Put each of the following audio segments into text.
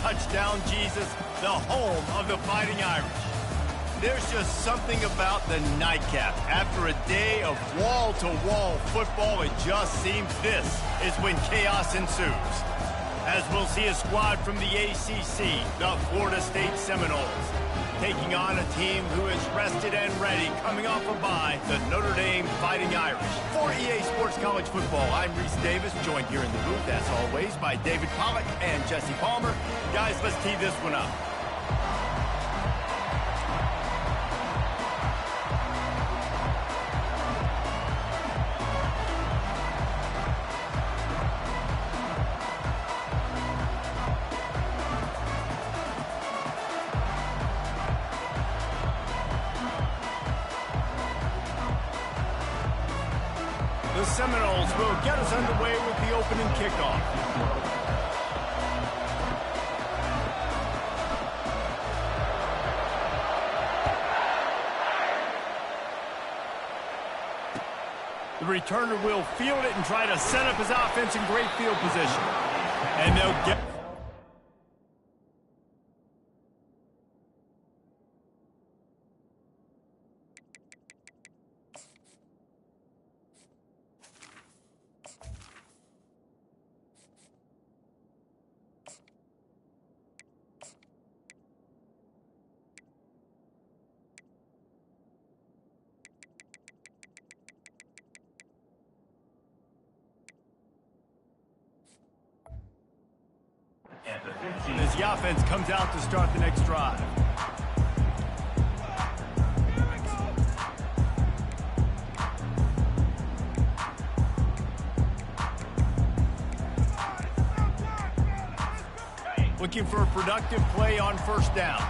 touchdown, Jesus, the home of the Fighting Irish. There's just something about the nightcap. After a day of wall-to-wall football, it just seems this is when chaos ensues. As we'll see a squad from the ACC, the Florida State Seminoles, taking on a team who is rested and ready, coming off a bye, the Notre Dame Fighting Irish. For EA Sports College Football, I'm Reese Davis, joined here in the booth, as always, by David Pollack and Jesse Palmer. Guys, let's tee this one up. The Seminoles will get us underway with the opening kickoff. The returner will field it and try to set up his offense in great field position. And they'll get... As the offense comes out to start the next drive. Looking for a productive play on first down.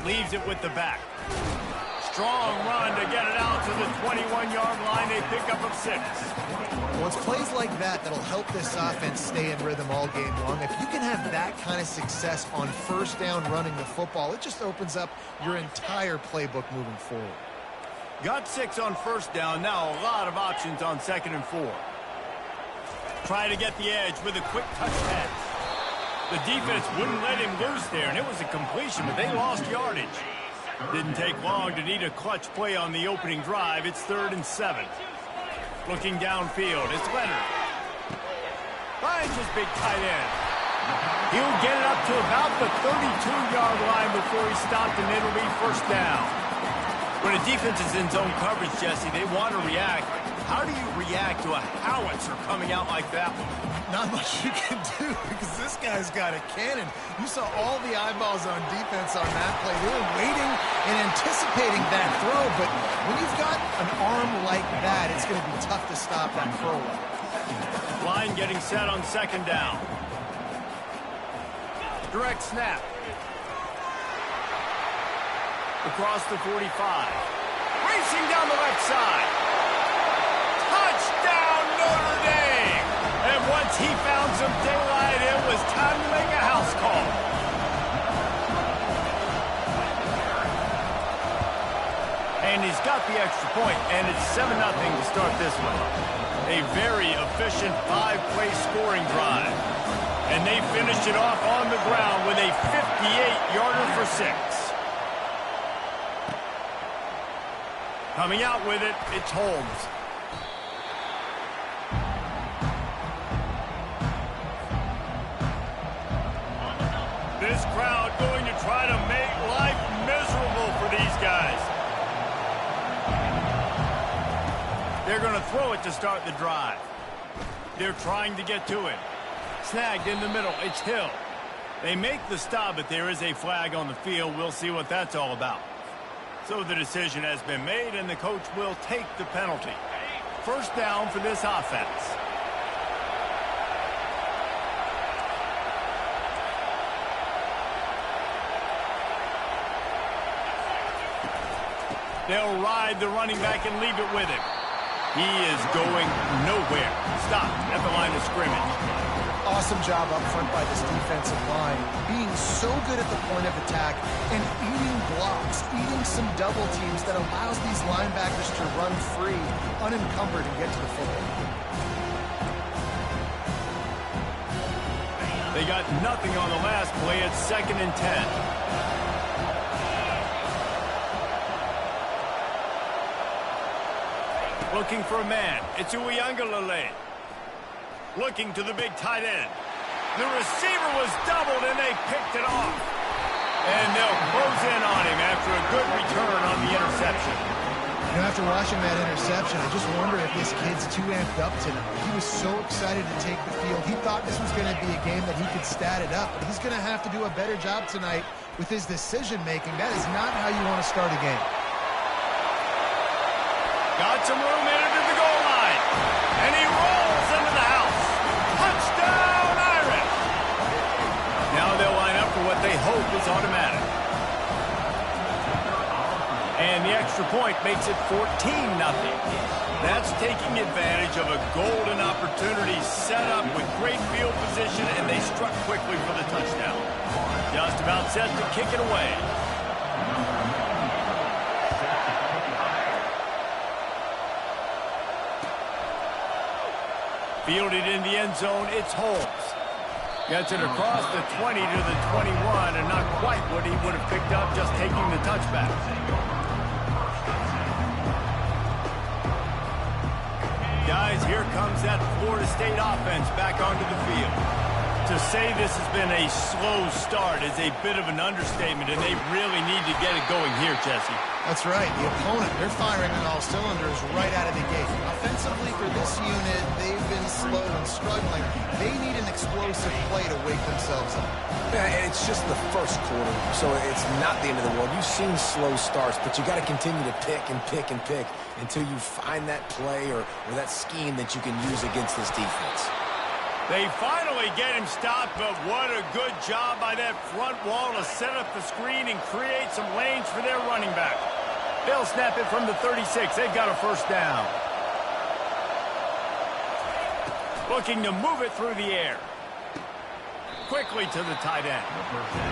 Leaves it with the back. Strong run to get it out to the 21-yard line. They pick up of 6. Well, it's plays like that that'll help this offense stay in rhythm all game long. If you can have that kind of success on first down running the football, it just opens up your entire playbook moving forward. Got 6 on first down. Now a lot of options on 2nd and 4. Try to get the edge with a quick touch pass. The defense wouldn't let him loose there, and it was a completion, but they lost yardage. Didn't take long to need a clutch play on the opening drive. It's 3rd and 7. Looking downfield, it's Leonard. Finds his big tight end. He'll get it up to about the 32-yard line before he's stopped, and it'll be first down. When a defense is in zone coverage, Jesse, they want to react. How do you react to a howitzer coming out like that one? Not much you can do because this guy's got a cannon. You saw all the eyeballs on defense on that play. They were waiting and anticipating that throw, but when you've got an arm like that, it's going to be tough to stop that throw. Line getting set on 2nd down. Direct snap. Across the 45. Racing down the left side. Touchdown, Notre Dame! And once he found some daylight, it was time to make a house call. And he's got the extra point, and it's 7-0 to start this one. A very efficient 5-play scoring drive. And they finished it off on the ground with a 58-yarder for 6. Coming out with it, it's Holmes. This crowd going to try to make life miserable for these guys. They're going to throw it to start the drive. They're trying to get to it. Snagged in the middle, it's Hill. They make the stop, but there is a flag on the field. We'll see what that's all about. So the decision has been made, and the coach will take the penalty. First down for this offense. They'll ride the running back and leave it with him. He is going nowhere. Stopped at the line of scrimmage. Awesome job up front by this defensive line. Being so good at the point of attack and eating blocks, eating some double teams that allows these linebackers to run free, unencumbered, and get to the football. They got nothing on the last play. It's 2nd and 10. Looking for a man. It's Uiagalelei. Looking to the big tight end. The receiver was doubled, and they picked it off. And they'll close in on him after a good return on the interception. You know, after watching that interception, I just wonder if this kid's too amped up tonight. He was so excited to take the field. He thought this was going to be a game that he could stat it up. But he's going to have to do a better job tonight with his decision-making. That is not how you want to start a game. Got some room into the goal line. And he rolls into the house. Touchdown, Irish! Now they'll line up for what they hope is automatic. And the extra point makes it 14-0. That's taking advantage of a golden opportunity set up with great field position, and they struck quickly for the touchdown. Just about set to kick it away. Fielded in the end zone, it's Holmes. Gets it across the 20 to the 21, and not quite what he would have picked up just taking the touchback. Guys, here comes that Florida State offense back onto the field. To say this has been a slow start is a bit of an understatement, and they really need to get it going here, Jesse. That's right. The opponent, they're firing on all cylinders right out of the gate. Offensively for this unit, they've been slow and struggling. They need an explosive play to wake themselves up. Yeah, and it's just the first quarter, so it's not the end of the world. You've seen slow starts, but you got to continue to pick and pick and pick until you find that play or that scheme that you can use against this defense. They finally get him stopped, but what a good job by that front wall to set up the screen and create some lanes for their running back. They'll snap it from the 36. They've got a first down. Looking to move it through the air. Quickly to the tight end.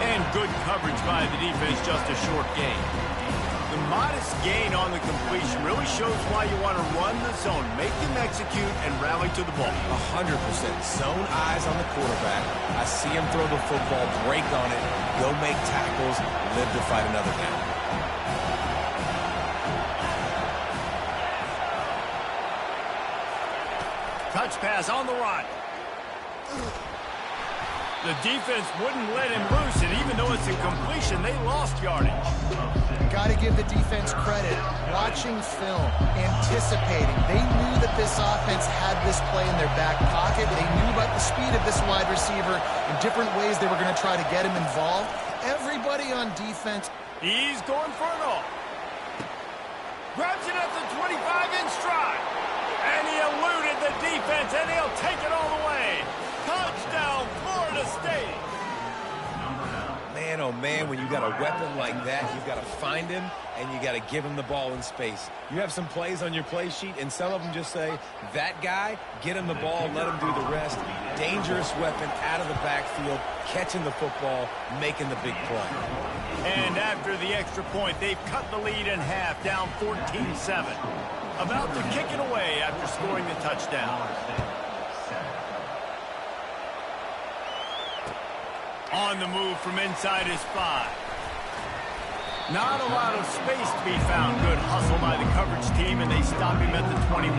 And good coverage by the defense, just a short gain. The modest gain on the completion really shows why you want to run the zone, make them execute, and rally to the ball. 100%. Zone eyes on the quarterback. I see him throw the football, break on it, go make tackles, live to fight another down. Touch pass on the run. The defense wouldn't let him loose, and even though it's a completion, they lost yardage. Got to give the defense credit. Watching film, anticipating. They knew that this offense had this play in their back pocket. They knew about the speed of this wide receiver and different ways they were going to try to get him involved. Everybody on defense. He's going for it all. Grabs it at the 25-inch stride. And he eluded the defense, and he'll take it all the way. Touchdown, Florida State. Man, oh man, when you got a weapon like that, you've got to find him, and you got to give him the ball in space. You have some plays on your play sheet, and some of them just say, that guy, get him the ball, let him do the rest. Dangerous weapon out of the backfield, catching the football, making the big play. And after the extra point, they've cut the lead in half, down 14-7. About to kick it away after scoring the touchdown. On the move from inside his 5. Not a lot of space to be found. Good hustle by the coverage team, and they stop him at the 21.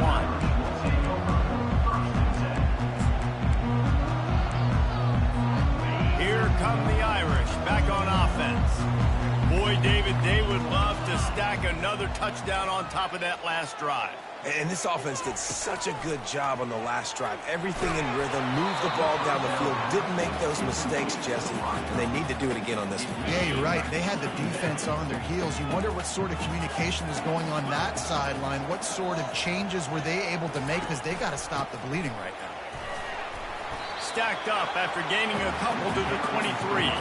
Here come the Irish back on offense. Boy, David, they would love to stack another touchdown on top of that last drive. And this offense did such a good job on the last drive. Everything in rhythm, moved the ball down the field, didn't make those mistakes, Jesse, and they need to do it again on this one. Yeah, you're right. They had the defense on their heels. You wonder what sort of communication was going on that sideline. What sort of changes were they able to make, because they got to stop the bleeding right now. Stacked up after gaining a couple to the 23.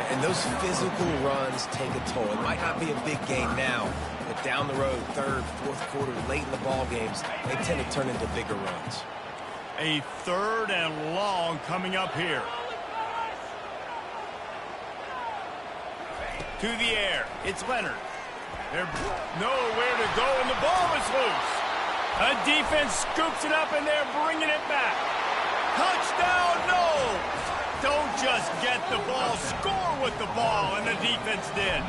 And those physical runs take a toll. It might not be a big game now, but down the road, third, fourth quarter, late in the ball games, they tend to turn into bigger runs. A 3rd and long coming up here. To the air. It's Leonard. There's nowhere to go, and the ball is loose. A defense scoops it up, and they're bringing it back. Touchdown, no! To just get the ball, score with the ball, and the defense did.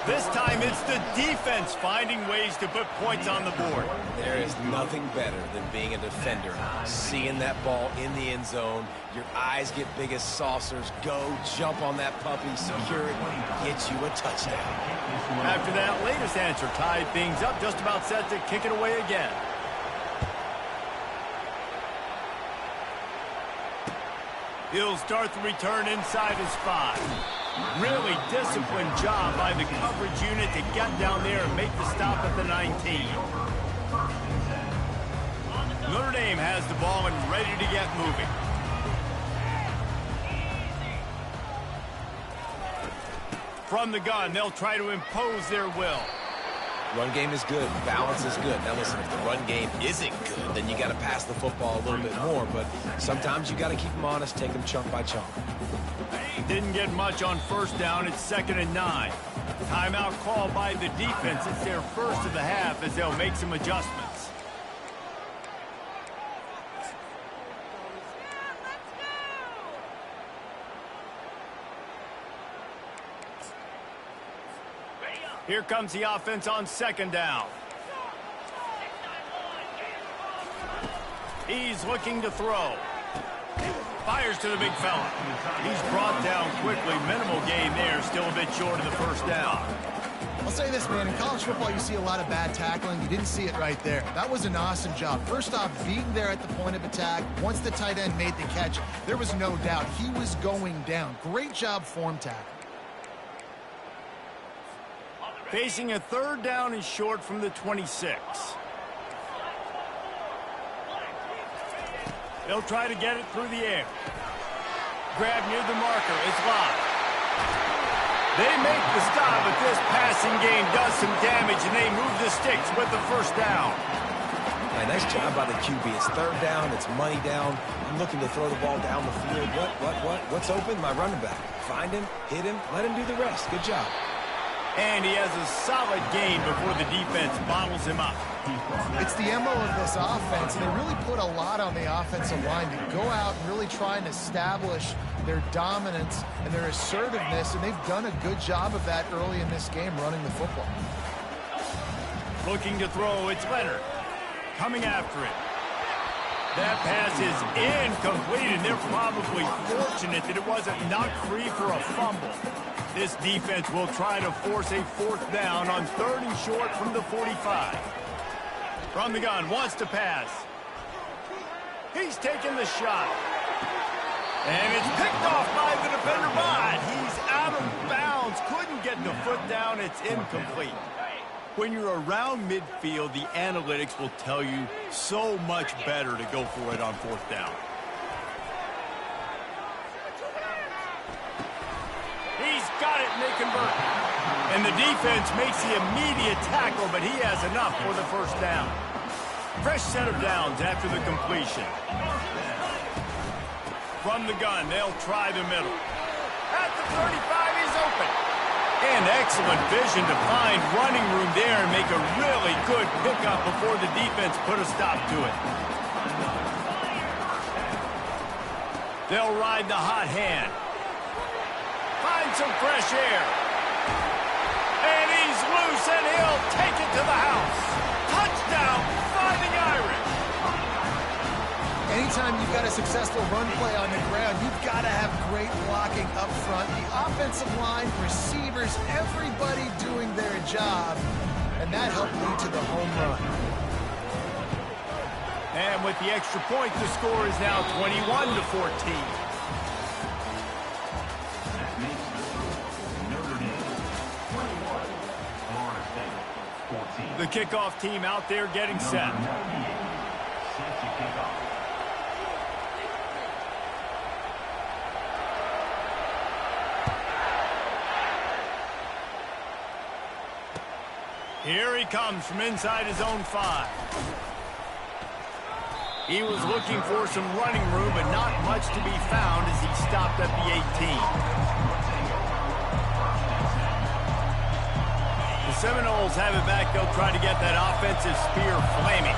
This time it's the defense finding ways to put points on the board. There is nothing better than being a defender. Seeing that ball in the end zone, your eyes get big as saucers. Go, jump on that puppy, secure it, get you a touchdown. After that latest answer tied things up, just about set to kick it away again. He'll start the return inside his 5. Really disciplined job by the coverage unit to get down there and make the stop at the 19. Notre Dame has the ball and ready to get moving. From the gun, they'll try to impose their will. Run game is good. Balance is good. Now listen, if the run game isn't good, then you got to pass the football a little bit more. But sometimes you got to keep them honest, take them chunk by chunk. Didn't get much on first down. It's 2nd and 9. Timeout called by the defense. It's their first of the half as they'll make some adjustments. Here comes the offense on 2nd down. He's looking to throw. Fires to the big fella. He's brought down quickly. Minimal gain there. Still a bit short of the first down. I'll say this, man. In college football, you see a lot of bad tackling. You didn't see it right there. That was an awesome job. First off, being there at the point of attack. Once the tight end made the catch, there was no doubt he was going down. Great job form tackle. Facing a 3rd down and short from the 26. They'll try to get it through the air. Grab near the marker. It's locked. They make the stop, but this passing game does some damage, and they move the sticks with the first down. Yeah, nice job by the QB. It's 3rd down. It's money down. I'm looking to throw the ball down the field. What's open? My running back. Find him, hit him, let him do the rest. Good job. And he has a solid gain before the defense bottles him up. It's the MO of this offense, and they really put a lot on the offensive line to go out and really try and establish their dominance and their assertiveness, and they've done a good job of that early in this game running the football. Looking to throw, it's Leonard. Coming after it. That pass is incomplete, and they're probably fortunate that it wasn't knocked free for a fumble. This defense will try to force a 4th down on 3rd and short from the 45. From the gun, wants to pass. He's taking the shot. And it's picked off by the defender, but he's out of bounds. Couldn't get the foot down. It's incomplete. When you're around midfield, the analytics will tell you so much better to go for it on 4th down. He's got it, and they convert. And the defense makes the immediate tackle, but he has enough for the first down. Fresh set of downs after the completion. From the gun, they'll try the middle. At the 35, he's open. And excellent vision to find running room there and make a really good pickup before the defense put a stop to it. They'll ride the hot hand. Find some fresh air. And he's loose, and he'll take it to the house. Touchdown, Fighting Irish. Anytime you've got a successful run play on the ground, you've got to have great blocking up front. The offensive line, receivers, everybody doing their job, and that helped lead to the home run. And with the extra point, the score is now 21-14. The kickoff team out there getting set. Here he comes from inside his own 5. He was looking for some running room, but not much to be found as he stopped at the 18. The Seminoles have it back. They'll try to get that offensive spear flaming.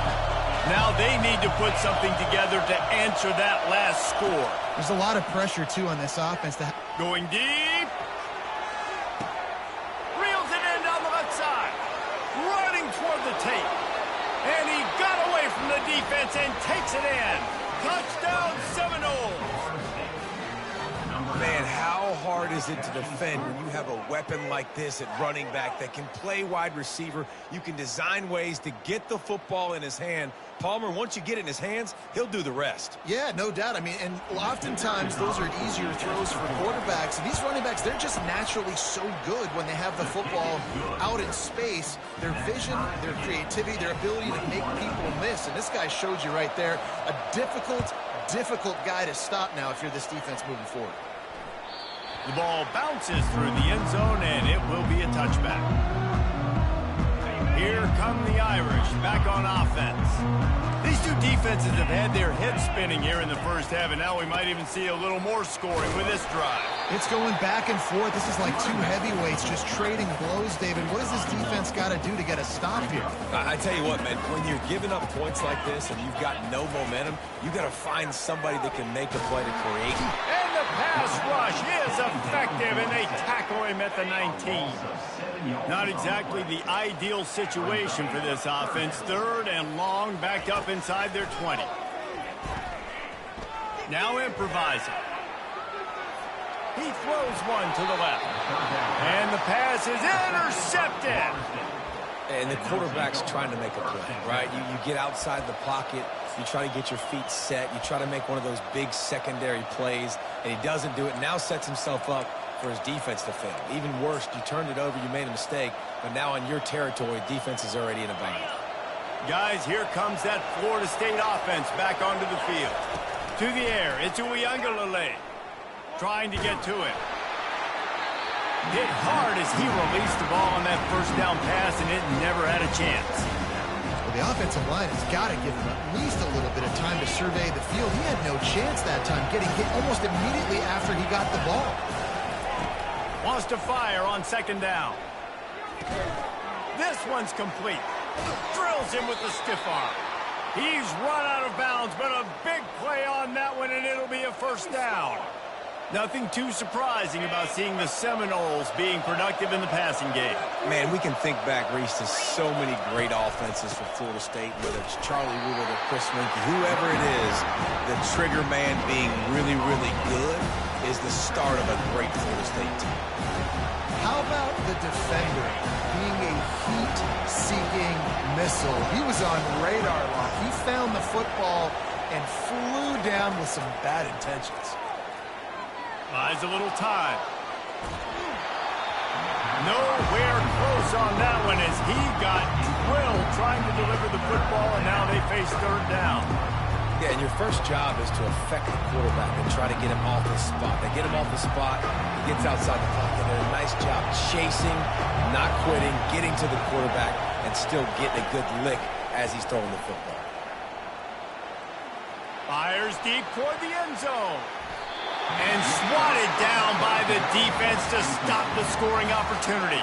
Now they need to put something together to answer that last score. There's a lot of pressure, too, on this offense. Going deep. Reels it in down the left side. Running toward the tape. And he got away from the defense and takes it in. Touchdown Seminoles. Man, how hard is it to defend when you have a weapon like this at running back that can play wide receiver? You can design ways to get the football in his hand. Palmer, once you get it in his hands, he'll do the rest. Yeah, no doubt. I mean, and oftentimes those are easier throws for quarterbacks. And these running backs, they're just naturally so good when they have the football out in space. Their vision, their creativity, their ability to make people miss. And this guy showed you right there a difficult guy to stop now if you're this defense moving forward. The ball bounces through the end zone, and it will be a touchback. Here come the Irish back on offense. These two defenses have had their heads spinning here in the first half, and now we might even see a little more scoring with this drive. It's going back and forth. This is like two heavyweights just trading blows, David. What does this defense got to do to get a stop here? I tell you what, man, when you're giving up points like this and you've got no momentum, you got to find somebody that can make a play to create. And the pass rush is effective, and they tackle him at the 19. Not exactly the ideal situation for this offense. Third and long, backed up inside their 20. Now improvising. He throws one to the left. And the pass is intercepted. And the quarterback's trying to make a play, right? You get outside the pocket. You try to get your feet set. You try to make one of those big secondary plays, and he doesn't do it. Now sets himself up for his defense to fail. Even worse, you turned it over, you made a mistake, but now on your territory, defense is already in a bind. Guys, here comes that Florida State offense back onto the field. To the air, it's Uiagalelei. Trying to get to it. Hit hard as he released the ball on that first down pass, and it never had a chance. Well, the offensive line has got to give him at least a little bit of time to survey the field. He had no chance that time, getting hit almost immediately after he got the ball. Wants to fire on second down. This one's complete. Drills him with the stiff arm. He's run out of bounds, but a big play on that one, and it'll be a first down. Nothing too surprising about seeing the Seminoles being productive in the passing game. Man, we can think back, Reese, to so many great offenses for Florida State, whether it's Charlie Woolard or Chris Winkie, whoever it is, the trigger man being really, really good is the start of a great Florida State team. How about the defender being a heat-seeking missile? He was on radar lock. He found the football and flew down with some bad intentions. Buys a little time. Nowhere close on that one as he got drilled trying to deliver the football, and now they face third down. Yeah, and your first job is to affect the quarterback and try to get him off the spot. They get him off the spot, he gets outside the pocket. They did a nice job chasing, not quitting, getting to the quarterback, and still getting a good lick as he's throwing the football. Fires deep toward the end zone. And swatted down by the defense to stop the scoring opportunity.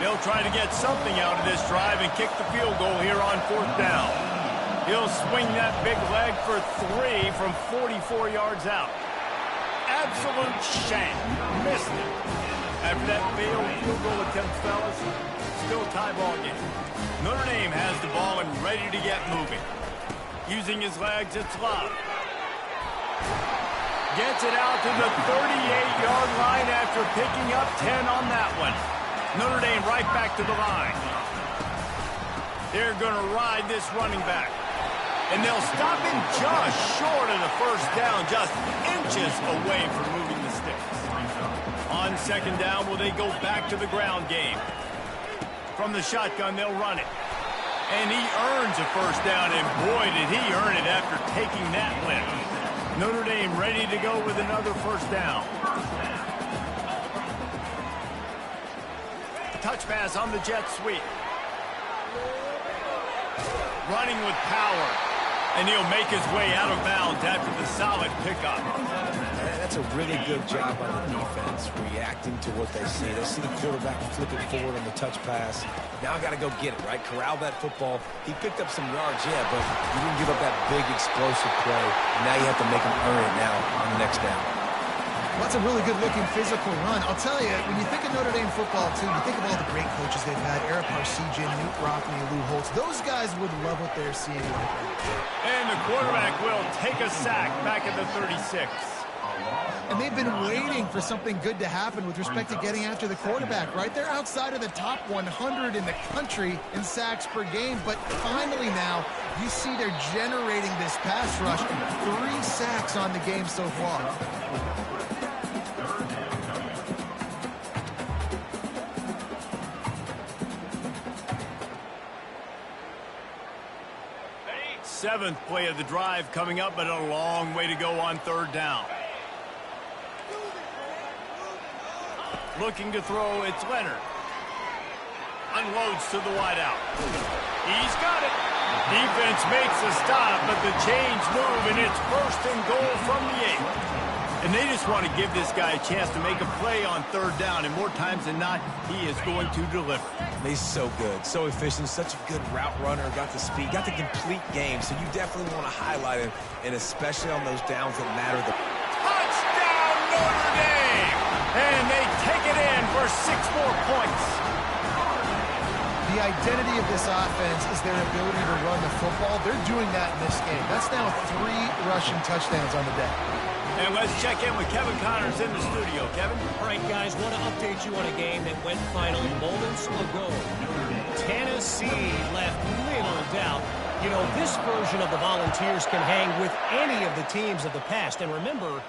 They'll try to get something out of this drive and kick the field goal here on fourth down. He'll swing that big leg for 3 from 44 yards out. Absolute shank. Missed it. After that failed field goal attempt, fellas, still tie ball game. Notre Dame has the ball and ready to get moving. Using his legs, it's Love. Gets it out to the 38-yard line after picking up 10 on that one. Notre Dame right back to the line. They're going to ride this running back. And they'll stop him just short of the first down, just inches away from moving the sticks. On second down, will they go back to the ground game? From the shotgun, they'll run it. And he earns a first down, and boy, did he earn it after taking that lift. Notre Dame ready to go with another first down. Touch pass on the jet sweep. Running with power. And he'll make his way out of bounds after the solid pickup. That's a really good job on the defense, reacting to what they see. They see the quarterback flip it forward on the touch pass. Now I got to go get it, right? Corral that football. He picked up some yards, yeah, but you didn't give up that big explosive play. Now you have to make him earn it now on the next down. Well, that's a really good-looking physical run. I'll tell you, when you think of Notre Dame football, too, you think of all the great coaches they've had, Eric Parsegian, Newt Rockne, Lou Holtz. Those guys would love what they're seeing right now. And the quarterback will take a sack back at the 36. And they've been waiting for something good to happen with respect to getting after the quarterback, right? They're outside of the top 100 in the country in sacks per game, but finally now you see they're generating this pass rush. 3 sacks on the game so far. Seventh play of the drive coming up, but a long way to go on third down. Looking to throw, it's Leonard. Unloads to the wideout. He's got it. Defense makes a stop, but the chains move, and it's 1st and goal from the 8. And they just want to give this guy a chance to make a play on third down, and more times than not, he is going to deliver. He's so good, so efficient, such a good route runner, got the speed, got the complete game, so you definitely want to highlight him, and especially on those downs that matter. Touchdown, Notre Dame! And they take it in for 6 more points. The identity of this offense is their ability to run the football. They're doing that in this game. That's now 3 rushing touchdowns on the day. And let's check in with Kevin Connors in the studio. Kevin? All right, guys, want to update you on a game that went final moments ago. Tennessee left little doubt. You know, this version of the Volunteers can hang with any of the teams of the past. And remember,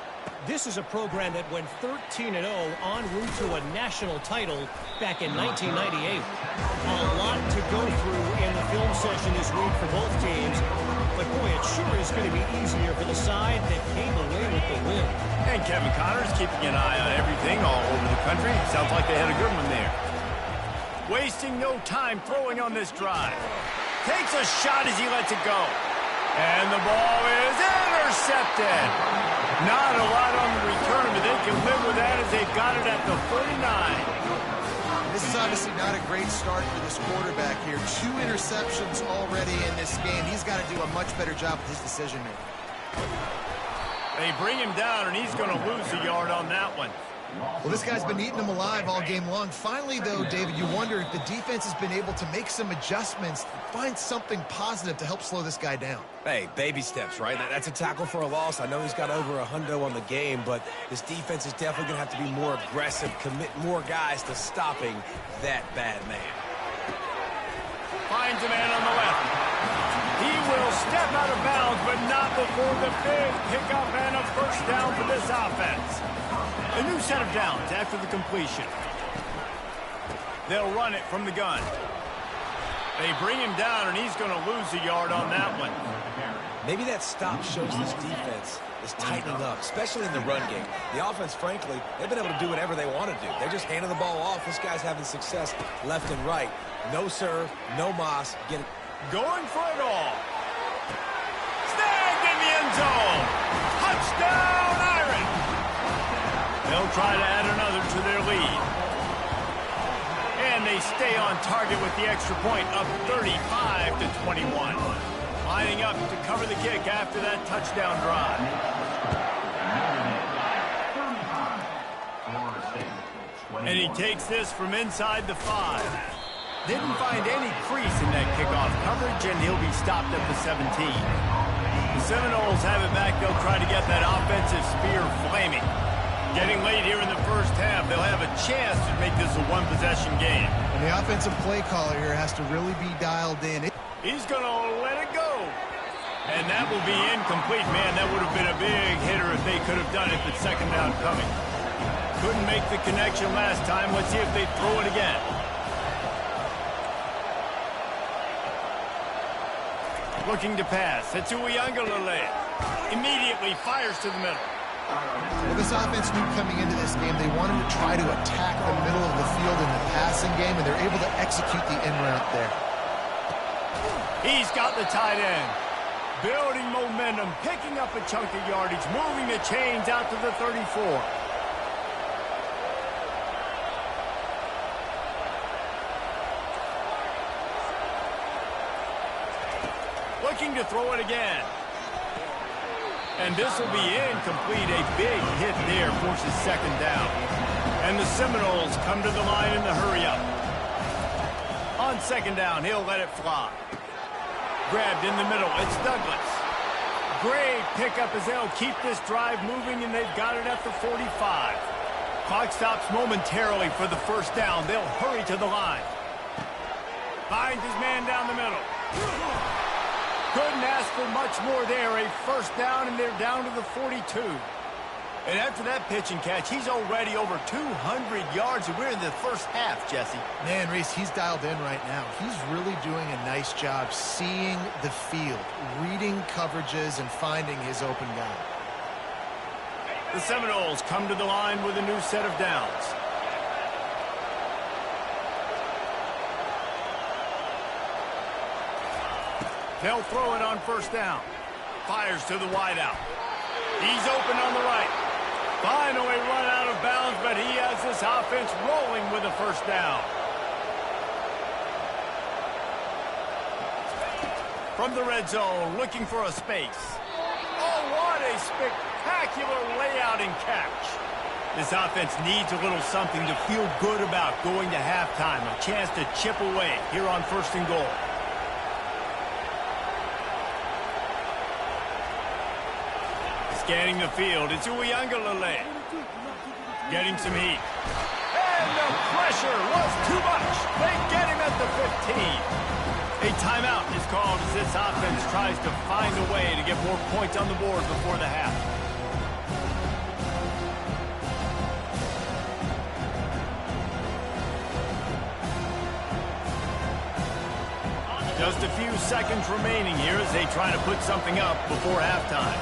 this is a program that went 13-0 en route to a national title back in 1998. A lot to go through in the film session this week for both teams. But, boy, it sure is going to be easier for the side that came away with the win. And Kevin Connors keeping an eye on everything all over the country. Sounds like they had a good one there. Wasting no time throwing on this drive. Takes a shot as he lets it go. And the ball is intercepted. Not a lot on the return, but they can live with that as they've got it at the 49. This is obviously not a great start for this quarterback here. 2 interceptions already in this game. He's got to do a much better job with his decision-making. They bring him down, and he's going to lose a yard on that one. Well, this guy's been eating them alive all game long. Finally, though, David, you wonder if the defense has been able to make some adjustments, find something positive to help slow this guy down. Hey, baby steps, right? That's a tackle for a loss. I know he's got over a hundo on the game, but this defense is definitely going to have to be more aggressive, commit more guys to stopping that bad man. Finds a man on the left. He will step out of bounds, but not before the big pickup and a 1st down for this offense. A new set of downs after the completion. They'll run it from the gun. They bring him down, and he's going to lose a yard on that one. Maybe that stop shows this defense is tightening up, especially in the run game. The offense, frankly, they've been able to do whatever they want to do. They're just handing the ball off. This guy's having success left and right. No serve, no moss. Get it. Going for it all. Snagged in the end zone. Touchdown, Iron. They'll try to add another to their lead. And they stay on target with the extra point, up 35-21. Lining up to cover the kick after that touchdown drive. And he takes this from inside the 5. Didn't find any crease in that kickoff coverage, and he'll be stopped at the 17. The Seminoles have it back. They'll try to get that offensive spear flaming. Getting late here in the 1st half, they'll have a chance to make this a 1-possession game. And the offensive play caller here has to really be dialed in. He's going to let it go. And that will be incomplete. Man, that would have been a big hitter if they could have done it, but 2nd down coming. Couldn't make the connection last time. Let's see if they throw it again. Looking to pass. It's Uiagalelei. Immediately fires to the middle. Well, this offense knew coming into this game they wanted to try to attack the middle of the field in the passing game, and they're able to execute the in route there. He's got the tight end. building momentum, picking up a chunk of yardage, moving the chains out to the 34. Looking to throw it again. And this will be incomplete. A big hit there forces second down. And the Seminoles come to the line in the hurry-up. On second down, he'll let it fly. Grabbed in the middle. It's Douglas. Great pickup as they'll keep this drive moving, and they've got it at the 45. Clock stops momentarily for the first down. They'll hurry to the line. Finds his man down the middle. Couldn't ask for much more there. A first down, and they're down to the 42. And after that pitch and catch, he's already over 200 yards, and we're in the first half, Jesse. Man, Reese, he's dialed in right now. He's really doing a nice job seeing the field, reading coverages, and finding his open guy. The Seminoles come to the line with a new set of downs. They'll throw it on first down. Fires to the wideout. He's open on the right. Finally run out of bounds, but he has this offense rolling with a first down. From the red zone, looking for a space. Oh, what a spectacular layout and catch. This offense needs a little something to feel good about going to halftime. A chance to chip away here on first and goal. Scanning the field, it's Uiagalelei. Getting some heat. And the pressure was too much. They get him at the 15. A timeout is called as this offense tries to find a way to get more points on the board before the half. Just a few seconds remaining here as they try to put something up before halftime.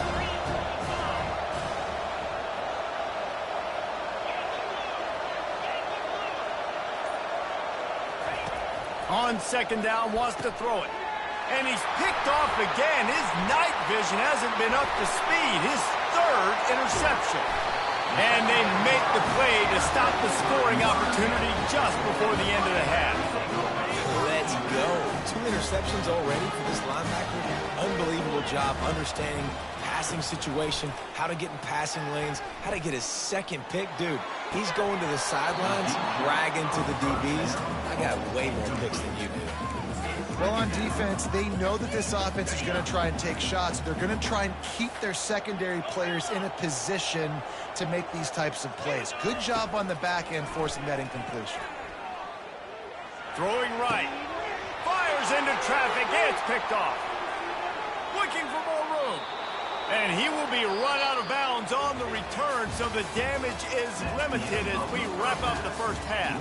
On second down, wants to throw it. And he's picked off again. His night vision hasn't been up to speed. His third interception. And they make the play to stop the scoring opportunity just before the end of the half. Let's go. 2 interceptions already for this linebacker. Unbelievable job understanding passing situation, how to get in passing lanes, how to get his second pick. Dude, he's going to the sidelines, bragging to the DBs. I got way more picks than you do. Well, on defense, they know that this offense is going to try and take shots. They're going to try and keep their secondary players in a position to make these types of plays. Good job on the back end forcing that incompletion. Throwing right. Fires into traffic. It's picked off. Looking for more room. And he will be run out of bounds on the return, so the damage is limited as we wrap up the first half.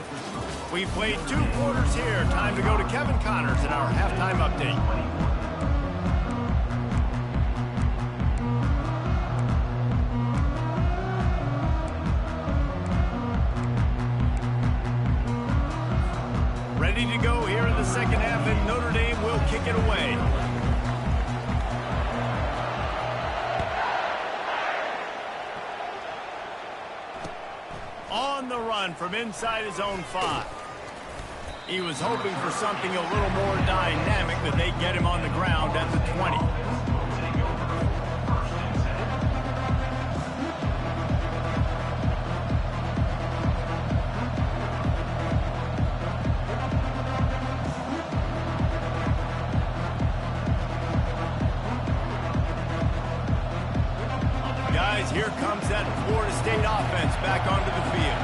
We've played 2 quarters here. Time to go to Kevin Connors in our halftime update. Ready to go here in the second half, and Notre Dame will kick it away. On the run from inside his own 5. He was hoping for something a little more dynamic, but they get him on the ground at the 20. Guys, here comes that Florida State offense back onto the field.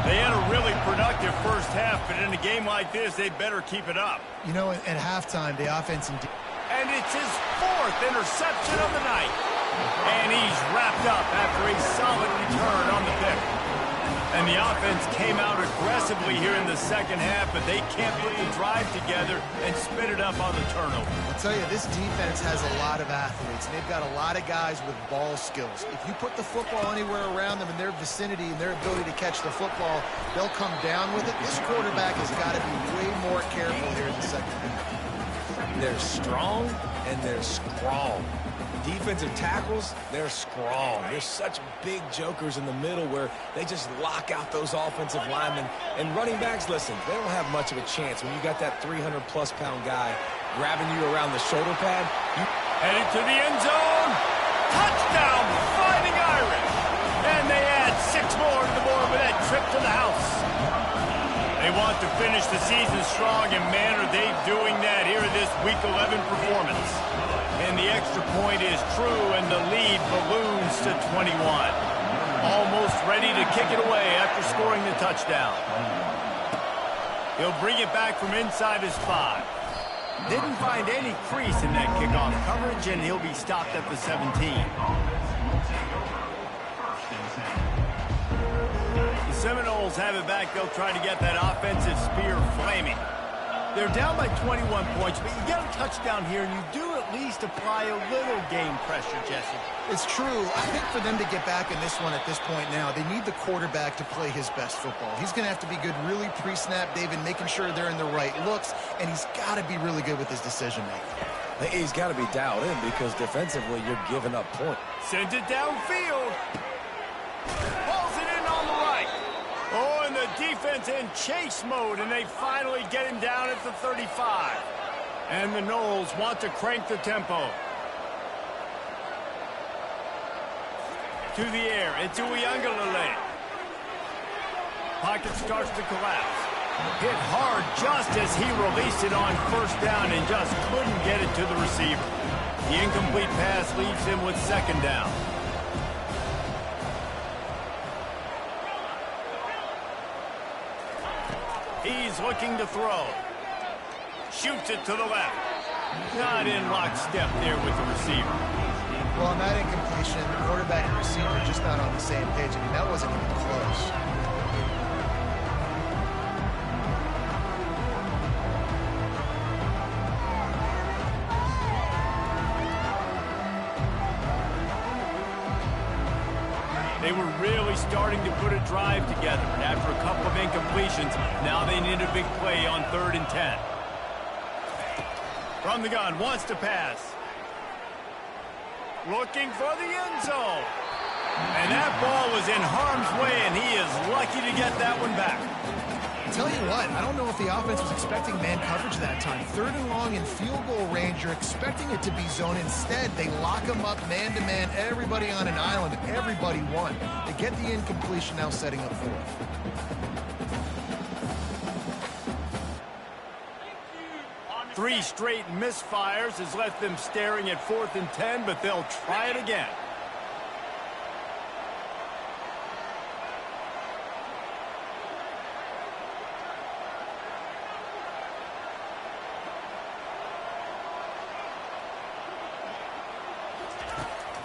They had a really productive first half, but in a game like this, they better keep it up. You know, at halftime, the offense... And it's his 4th interception of the night. And he's wrapped up after a solid return on the pick. And the offense came out aggressively here in the second half, but they can't put the drive together and spit it up on the turnover. I'll tell you, this defense has a lot of athletes, and they've got a lot of guys with ball skills. If you put the football anywhere around them in their vicinity and their ability to catch the football, they'll come down with it. This quarterback has got to be way more careful here in the second half. They're strong, and they're strong. Defensive tackles, they're strong. They're such big jokers in the middle where they just lock out those offensive linemen. And running backs, listen, they don't have much of a chance when you got that 300-plus pound guy grabbing you around the shoulder pad. Headed to the end zone. Touchdown, Fighting Irish. And they add 6 more to the board with that trip to the house. They want to finish the season strong, and man, are they doing that here in this Week 11 performance. And the extra point is true, and the lead balloons to 21. Almost ready to kick it away after scoring the touchdown. He'll bring it back from inside his 5. Didn't find any crease in that kickoff coverage, and he'll be stopped at the 17. The Seminoles have it back. They'll try to get that offensive spear flaming. They're down by 21 points, but you get a touchdown here, and you do at least apply a little game pressure, Jesse. It's true. I think for them to get back in this one at this point now, they need the quarterback to play his best football. He's going to have to be good really pre-snap, David, making sure they're in the right looks, and he's got to be really good with his decision-making. He's got to be dialed in because defensively you're giving up points. Sends it downfield. Pulls it in on the right. Oh, and the defense in chase mode, and they finally get him down at the 35. And the Noles want to crank the tempo. To the air, it's Uiagalelei. Pocket starts to collapse. Hit hard just as he released it on first down and just couldn't get it to the receiver. The incomplete pass leaves him with second down. He's looking to throw. Shoots it to the left. Not in lockstep there with the receiver. Well, on that incompletion, the quarterback and receiver just not on the same page. I mean, that wasn't even close. They were really starting to put a drive together, and after a couple of incompletions, now they need a big play on 3rd and 10. From the gun, wants to pass. Looking for the end zone. And that ball was in harm's way, and he is lucky to get that one back. Tell you what, I don't know if the offense was expecting man coverage that time. 3rd and long in field goal range, you're expecting it to be zone. Instead, they lock him up man-to-man, everybody on an island, and everybody won. They get the incompletion, now setting up 4th. Three straight misfires has left them staring at 4th and 10, but they'll try it again.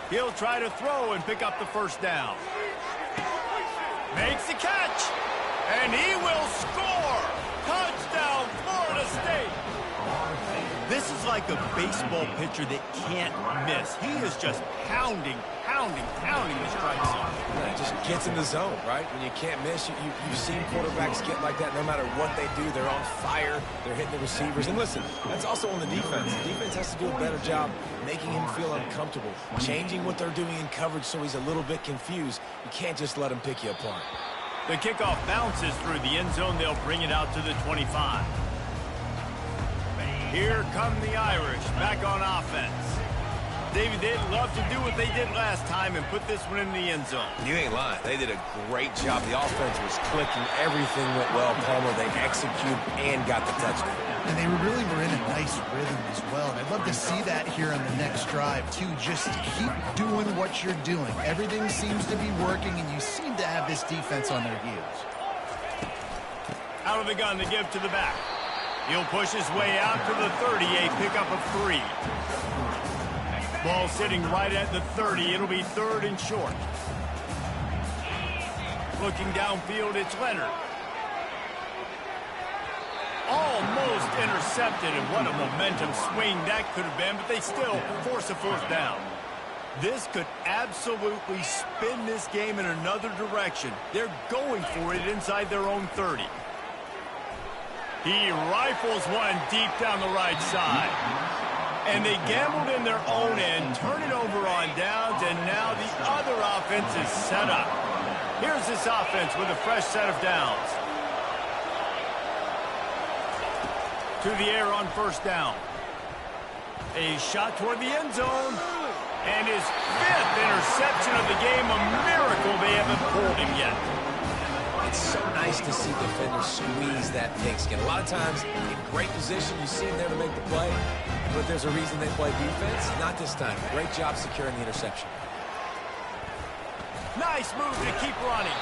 He'll try to throw and pick up the first down. Makes the catch, and he will score. Touchdown, Florida State. This is like a baseball pitcher that can't miss. He is just pounding the strike zone. Yeah, it just gets in the zone, right? When you can't miss, you've seen quarterbacks get like that no matter what they do. They're on fire. They're hitting the receivers. And listen, that's also on the defense. The defense has to do a better job making him feel uncomfortable, changing what they're doing in coverage so he's a little bit confused. You can't just let him pick you apart. The kickoff bounces through the end zone. They'll bring it out to the 25. Here come the Irish back on offense. David, they'd love to do what they did last time and put this one in the end zone. You ain't lying. They did a great job. The offense was clicking. Everything went well. Palmer, they executed and got the touchdown. And they really were in a nice rhythm as well. And I'd love to see that here on the next drive, too. Just keep doing what you're doing. Everything seems to be working, and you seem to have this defense on their heels. Out of the gun to give to the back. He'll push his way out to the 30, a pickup of 3. Ball sitting right at the 30. It'll be 3rd and short. Looking downfield, it's Leonard. Almost intercepted, and what a momentum swing that could have been, but they still force a 4th down. This could absolutely spin this game in another direction. They're going for it inside their own 30. He rifles one deep down the right side. And they gambled in their own end, turn it over on downs, and now the other offense is set up. Here's this offense with a fresh set of downs. To the air on first down. A shot toward the end zone. And his 5th interception of the game, a miracle they haven't pulled him yet. It's so nice to see defenders squeeze that pigskin. A lot of times, in great position, you see them there to make the play, but there's a reason they play defense. Not this time. Great job securing the interception. Nice move to keep running.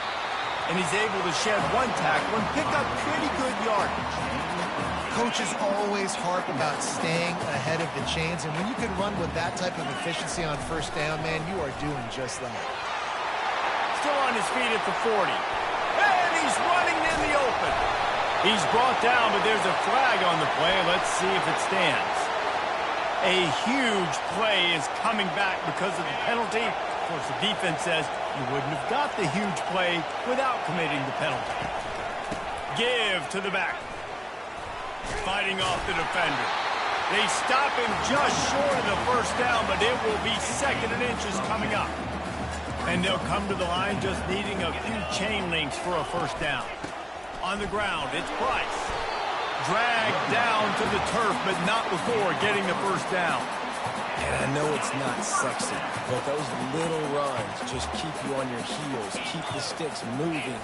And he's able to shed one tackle and pick up pretty good yardage. Coaches always harp about staying ahead of the chains, and when you can run with that type of efficiency on first down, man, you are doing just that. Still on his feet at the 40. And he's running in the open. He's brought down, but there's a flag on the play. Let's see if it stands. A huge play is coming back because of the penalty. Of course, the defense says you wouldn't have got the huge play without committing the penalty. Give to the back. Fighting off the defender. They stop him just short of the first down, but it will be 2nd and inches coming up. And they'll come to the line just needing a few chain links for a first down. On the ground, it's Price. Dragged down to the turf, but not before getting the first down. And I know it's not sexy, but those little runs just keep you on your heels, keep the sticks moving,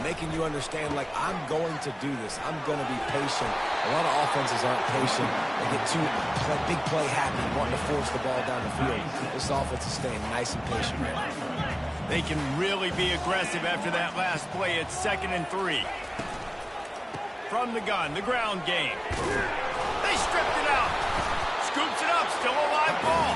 making you understand, like, I'm going to do this. I'm going to be patient. A lot of offenses aren't patient. They get too big play happy, wanting to force the ball down the field. This offense is staying nice and patient right now. They can really be aggressive after that last play. It's 2nd and 3. From the gun, the ground game. They stripped it out. Scoops it up, still a live ball.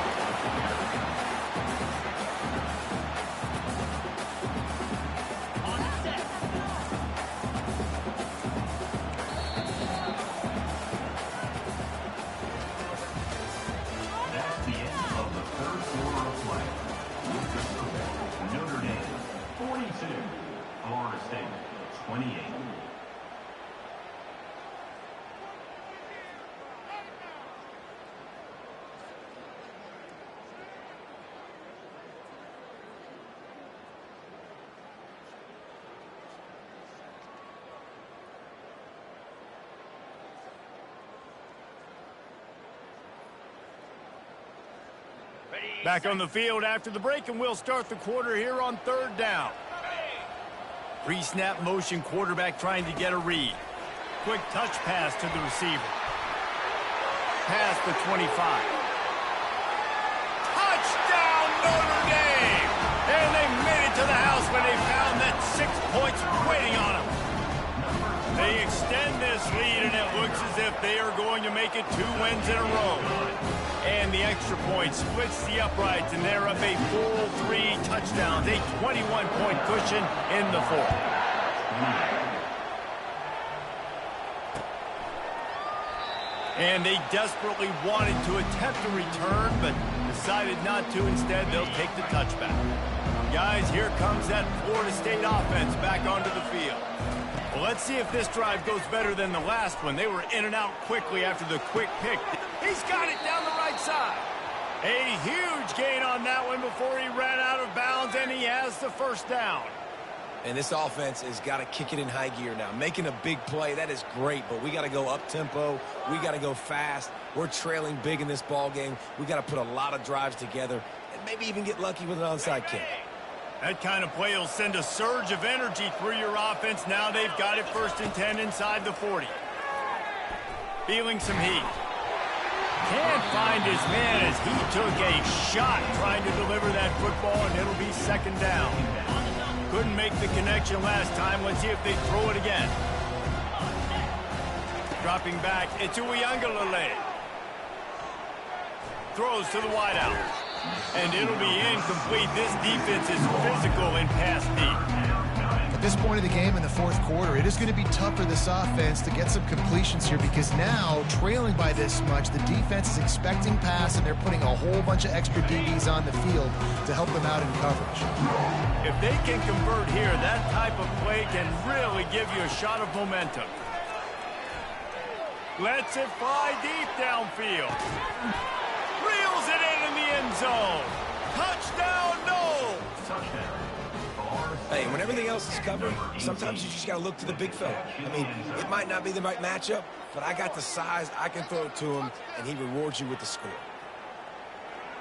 That's the end of the 3rd quarter of play. With the score, Notre Dame 42, Florida State 28. Back on the field after the break, and we'll start the quarter here on 3rd down. Pre-snap motion quarterback trying to get a read. Quick touch pass to the receiver. Past the 25. Touchdown, Notre Dame! And they made it to the house when they found that 6 points waiting on them. They extend this lead, and it looks as if they are going to make it 2 wins in a row. And the extra point splits the uprights, and they're up a full 3 touchdowns, a 21-point cushion in the 4th. And they desperately wanted to attempt a return, but decided not to. Instead, they'll take the touchback. Guys, here comes that Florida State offense back onto the field. Well, let's see if this drive goes better than the last one. They were in and out quickly after the quick pick. He's got it down the right side. A huge gain on that one before he ran out of bounds, and he has the first down. And this offense has got to kick it in high gear now. Making a big play, that is great, but we got to go up-tempo. We got to go fast. We're trailing big in this ball game. We got to put a lot of drives together and maybe even get lucky with an onside kick. That kind of play will send a surge of energy through your offense. Now they've got it 1st and 10 inside the 40. Feeling some heat. Can't find his man as he took a shot trying to deliver that football, and it'll be 2nd down. Couldn't make the connection last time. Let's see if they throw it again. Dropping back, it's Uiagalelei. Throws to the wideout. And it'll be incomplete. This defense is physical in pass deep. At this point of the game in the 4th quarter, it is going to be tough for this offense to get some completions here because now, trailing by this much, the defense is expecting pass, and they're putting a whole bunch of extra DBs on the field to help them out in coverage. If they can convert here, that type of play can really give you a shot of momentum. Lets it fly deep downfield. end zone. Touchdown, no! Touchdown. Hey, when everything else is covered, sometimes you just got to look to the big fella. I mean, it might not be the right matchup, but I got the size, I can throw it to him, and he rewards you with the score.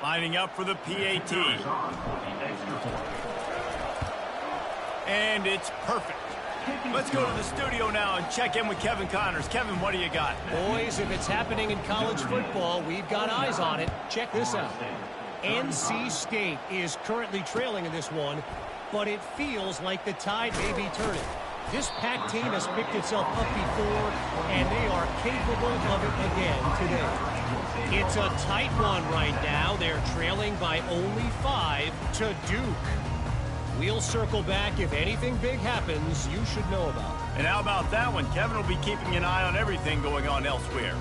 Lining up for the PAT. And it's perfect. Let's go to the studio now and check in with Kevin Connors. Kevin, what do you got? Boys, if it's happening in college football, we've got eyes on it. Check this out. NC State is currently trailing in this one, but it feels like the tide may be turning. This Pac team has picked itself up before, and they are capable of it again today. It's a tight one right now. They're trailing by only 5 to Duke. We'll circle back. If anything big happens, you should know about it. And how about that one? Kevin will be keeping an eye on everything going on elsewhere.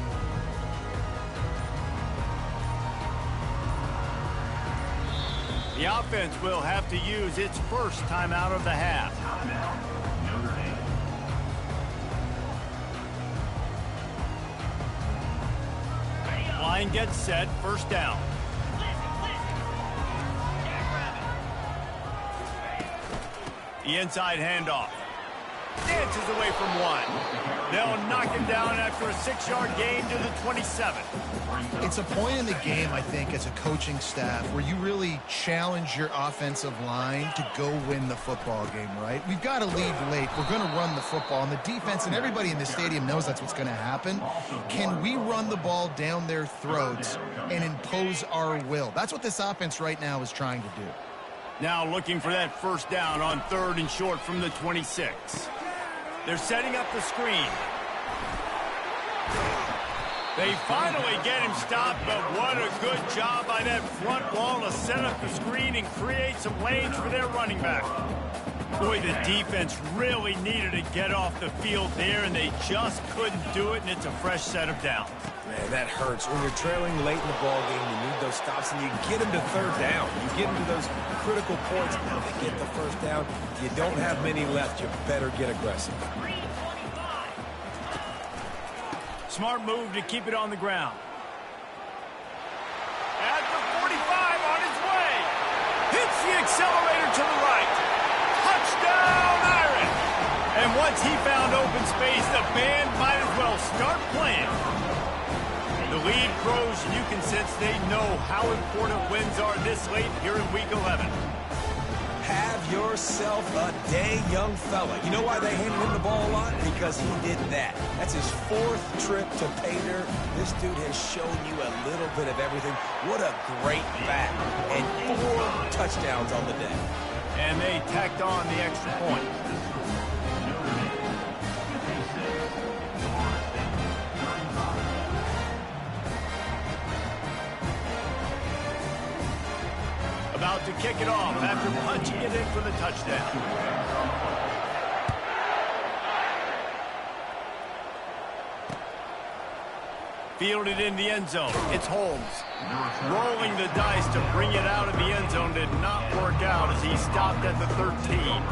The offense will have to use its first timeout of the half. Line gets set, first down. The inside handoff. Dances away from one. They'll knock him down after a 6-yard gain to the 27. It's a point in the game, I think, as a coaching staff where you really challenge your offensive line to go win the football game, right? We've got to lead late. We're going to run the football. And the defense and everybody in the stadium knows that's what's going to happen. Can we run the ball down their throats and impose our will? That's what this offense right now is trying to do. Now looking for that first down on 3rd and short from the 26. They're setting up the screen. They finally get him stopped, but what a good job by that front wall to set up the screen and create some lanes for their running back. Boy, the defense really needed to get off the field there, and they just couldn't do it, and it's a fresh set of downs. Man, that hurts. When you're trailing late in the ball game, you need those stops, and you get them to 3rd down. You get them to those critical points. Now they get the first down. You don't have many left. You better get aggressive. Smart move to keep it on the ground. At the 45 on his way. Hits the accelerator to the right. Touchdown, Iron. And once he found open space, the band might as well start playing. The lead grows, and you can sense they know how important wins are this late here in Week 11. Have yourself a day, young fella. You know why they handed him the ball a lot? Because he did that. That's his 4th trip to Pater. This dude has shown you a little bit of everything. What a great back. And 4 touchdowns on the day. And they tacked on the extra point. About to kick it off after punching it in for the touchdown. Fielded in the end zone. It's Holmes. Rolling the dice to bring it out of the end zone did not work out as he stopped at the 13.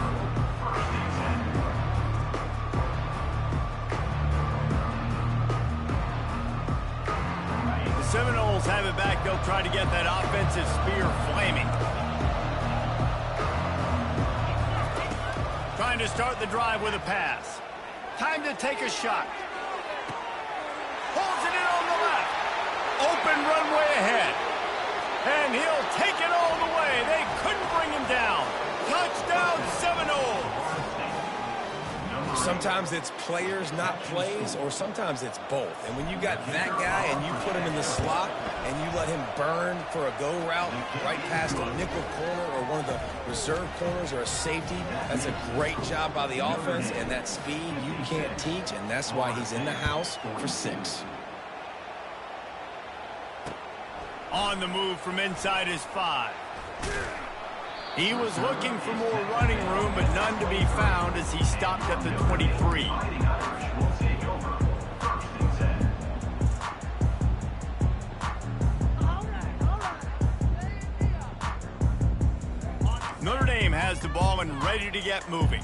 Seminoles have it back. They'll try to get that offensive spear flaming. Trying to start the drive with a pass. Time to take a shot. Pulls it in on the left. Open runway ahead. And he'll take it all the way. They couldn't bring him down. Touchdown, Seminoles. Sometimes it's players, not plays, or sometimes it's both. And when you got that guy and you put him in the slot and you let him burn for a go route right past a nickel corner or one of the reserve corners or a safety, that's a great job by the offense, and that speed you can't teach, and that's why he's in the house for 6. On the move from inside his 5. He was looking for more running room, but none to be found as he stopped at the 23. Notre Dame has the ball and ready to get moving.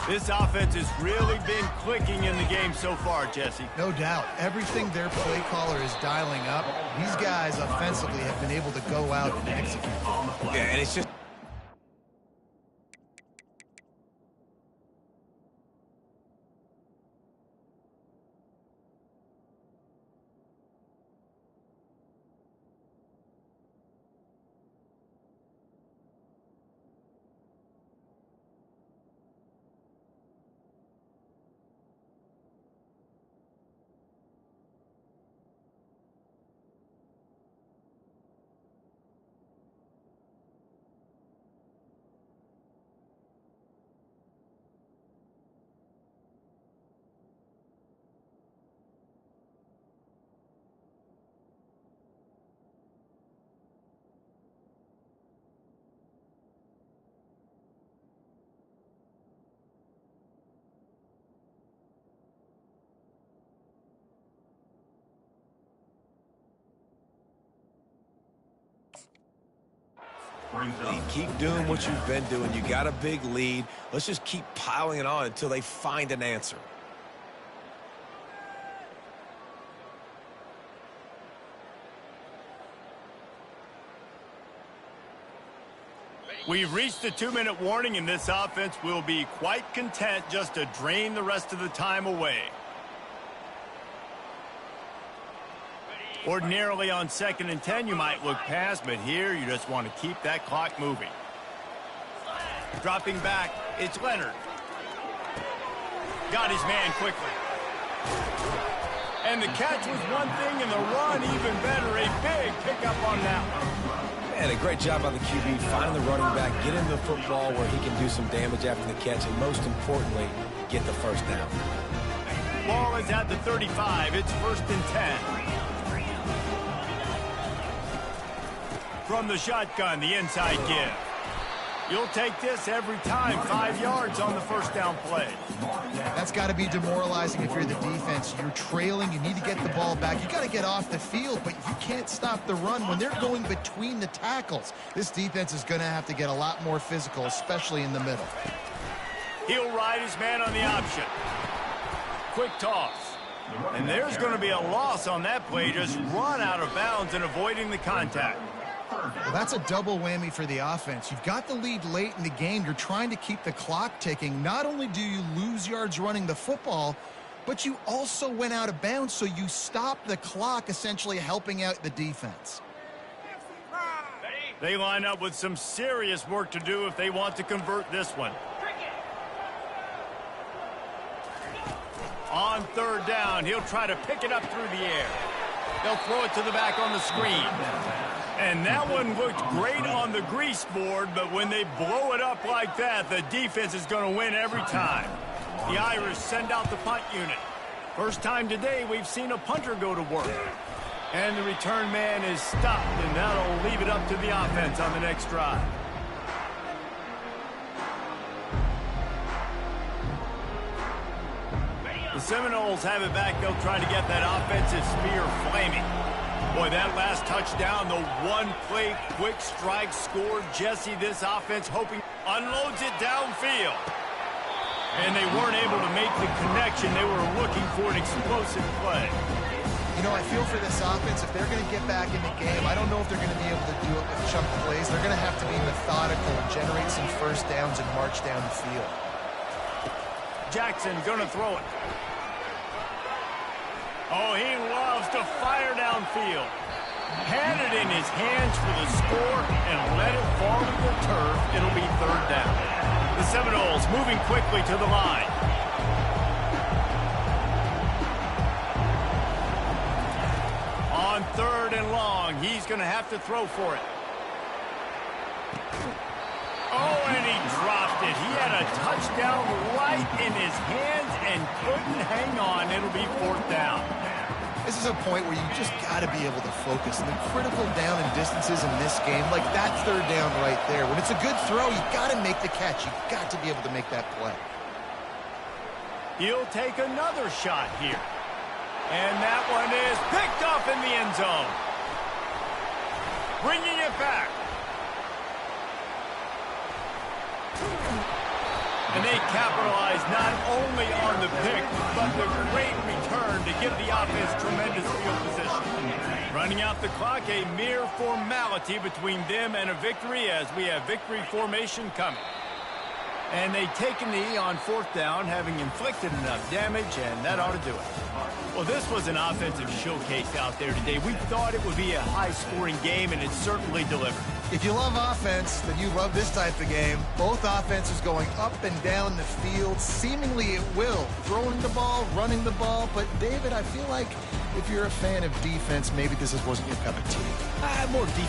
This offense has really been clicking in the game so far, Jesse. No doubt. Everything their play caller is dialing up, these guys offensively have been able to go out and execute. Yeah, and it's just... Keep doing what you've been doing. You got a big lead. Let's just keep piling it on until they find an answer. We've reached the 2-minute warning, and this offense will be quite content just to drain the rest of the time away. Ordinarily on 2nd and 10, you might look past, but here you just want to keep that clock moving. Dropping back, it's Leonard. Got his man quickly. And the catch was one thing, and the run even better. A big pickup on that one. And a great job by the QB, finding the running back, getting the football where he can do some damage after the catch, and most importantly, get the first down. Ball is at the 35. It's 1st and 10. From the shotgun, the inside give. You'll take this every time. 5 yards on the first down play. That's got to be demoralizing if you're the defense. You're trailing. You need to get the ball back. You got to get off the field, but you can't stop the run when they're going between the tackles. This defense is going to have to get a lot more physical, especially in the middle. He'll ride his man on the option. Quick toss. And there's going to be a loss on that play. Just run out of bounds and avoiding the contact. Well, that's a double whammy for the offense. You've got the lead late in the game. You're trying to keep the clock ticking. Not only do you lose yards running the football, but you also went out of bounds, so you stopped the clock, essentially helping out the defense. They line up with some serious work to do if they want to convert this one. On 3rd down, he'll try to pick it up through the air. They'll throw it to the back on the screen. And that one looked great on the grease board, but when they blow it up like that, the defense is going to win every time. The Irish send out the punt unit. First time today we've seen a punter go to work. And the return man is stopped, and that'll leave it up to the offense on the next drive. The Seminoles have it back. They'll try to get that offensive spear flaming. Boy, that last touchdown, the one-play quick strike score. Jesse, this offense hoping unloads it downfield. And they weren't able to make the connection. They were looking for an explosive play. You know, I feel for this offense, if they're going to get back in the game, I don't know if they're going to be able to do it with chunk plays. They're going to have to be methodical, generate some first downs, and march down the field. Jackson going to throw it. Oh, he loves to fire downfield. Had it in his hands for the score and let it fall to the turf. It'll be 3rd down. The Seminoles moving quickly to the line. On 3rd and long, he's going to have to throw for it. Oh, and he dropped it. He had a touchdown right in his hands and couldn't hang on. It'll be 4th down. This is a point where you just got to be able to focus. The critical down and distances in this game, like that 3rd down right there. When it's a good throw, you got to make the catch. You got to be able to make that play. He'll take another shot here. And that one is picked off in the end zone. Bringing it back. And they capitalized not only on the pick, but the great return to give the offense tremendous field position. Running out the clock, a mere formality between them and a victory as we have victory formation coming. And they take a knee on fourth down, having inflicted enough damage, and that ought to do it. Well, this was an offensive showcase out there today. We thought it would be a high-scoring game, and it certainly delivered. If you love offense, then you love this type of game. Both offenses going up and down the field, seemingly at will. Throwing the ball, running the ball. But, David, I feel like if you're a fan of defense, maybe this wasn't your cup of tea. More defense.